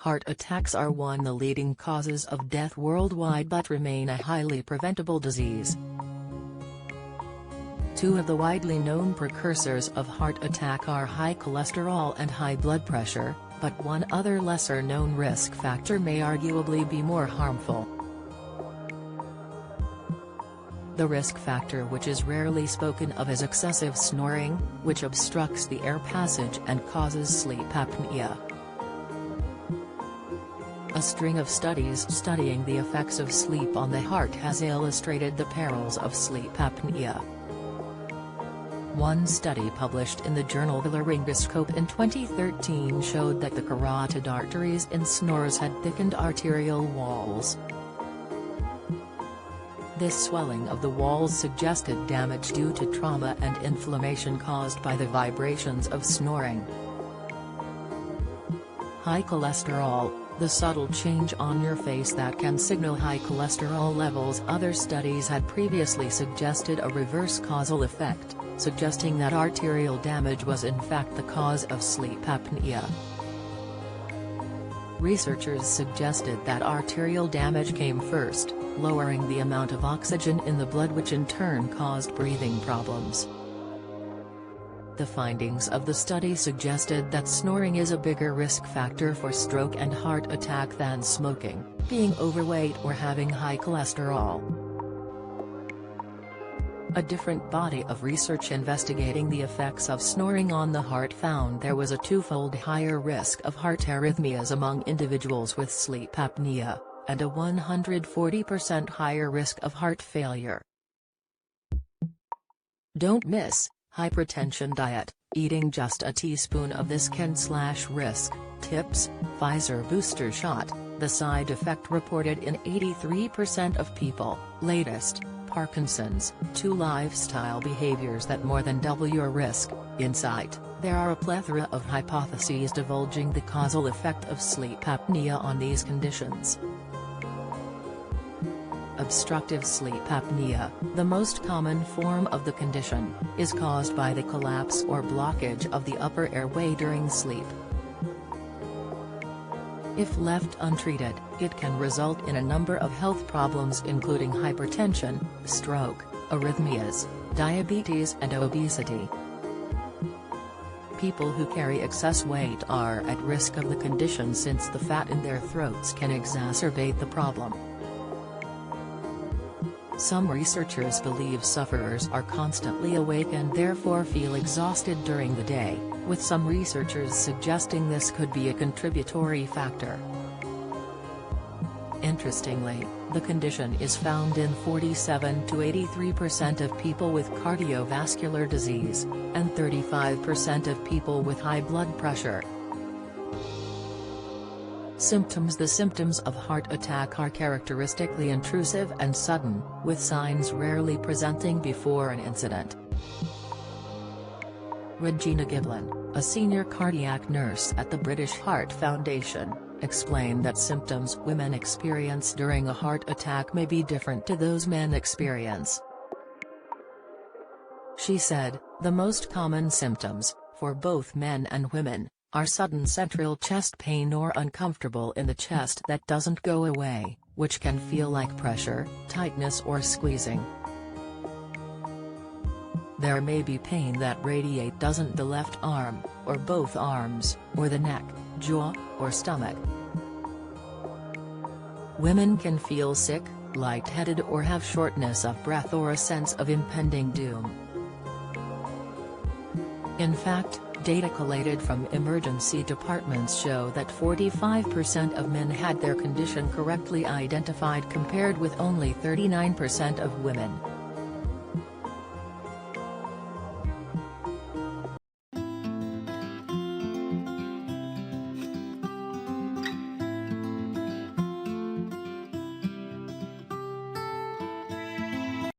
Heart attacks are one of the leading causes of death worldwide but remain a highly preventable disease. Two of the widely known precursors of heart attack are high cholesterol and high blood pressure, but one other lesser-known risk factor may arguably be more harmful. The risk factor which is rarely spoken of is excessive snoring, which obstructs the air passage and causes sleep apnea. A string of studies studying the effects of sleep on the heart has illustrated the perils of sleep apnea. One study published in the journal The Laryngoscope in 2013 showed that the carotid arteries in snorers had thickened arterial walls. This swelling of the walls suggested damage due to trauma and inflammation caused by the vibrations of snoring. High cholesterol, the subtle change on your face that can signal high cholesterol levels. Other studies had previously suggested a reverse causal effect, suggesting that arterial damage was in fact the cause of sleep apnea. Researchers suggested that arterial damage came first, lowering the amount of oxygen in the blood, which in turn caused breathing problems. The findings of the study suggested that snoring is a bigger risk factor for stroke and heart attack than smoking, being overweight or having high cholesterol. A different body of research investigating the effects of snoring on the heart found there was a twofold higher risk of heart arrhythmias among individuals with sleep apnea, and a 140% higher risk of heart failure. Don't miss hypertension diet. Eating just a teaspoon of this can slash risk. Tips: Pfizer booster shot, the side effect reported in 83% of people. Latest: Parkinson's, 2 lifestyle behaviors that more than double your risk. Insight: there are a plethora of hypotheses divulging the causal effect of sleep apnea on these conditions. Obstructive sleep apnea, the most common form of the condition, is caused by the collapse or blockage of the upper airway during sleep. If left untreated, it can result in a number of health problems including hypertension, stroke, arrhythmias, diabetes and obesity. People who carry excess weight are at risk of the condition since the fat in their throats can exacerbate the problem. Some researchers believe sufferers are constantly awake and therefore feel exhausted during the day, with some researchers suggesting this could be a contributory factor. Interestingly, the condition is found in 47 to 83% of people with cardiovascular disease, and 35% of people with high blood pressure. Symptoms: the symptoms of heart attack are characteristically intrusive and sudden, with signs rarely presenting before an incident. Regina Giblin, a senior cardiac nurse at the British Heart Foundation, explained that symptoms women experience during a heart attack may be different to those men experience. She said, the most common symptoms, for both men and women, are sudden central chest pain or uncomfortable in the chest that doesn't go away, which can feel like pressure, tightness or squeezing. There may be pain that radiates doesn't the left arm, or both arms, or the neck, jaw, or stomach. Women can feel sick, lightheaded or have shortness of breath or a sense of impending doom. In fact, data collated from emergency departments show that 45% of men had their condition correctly identified compared with only 39% of women.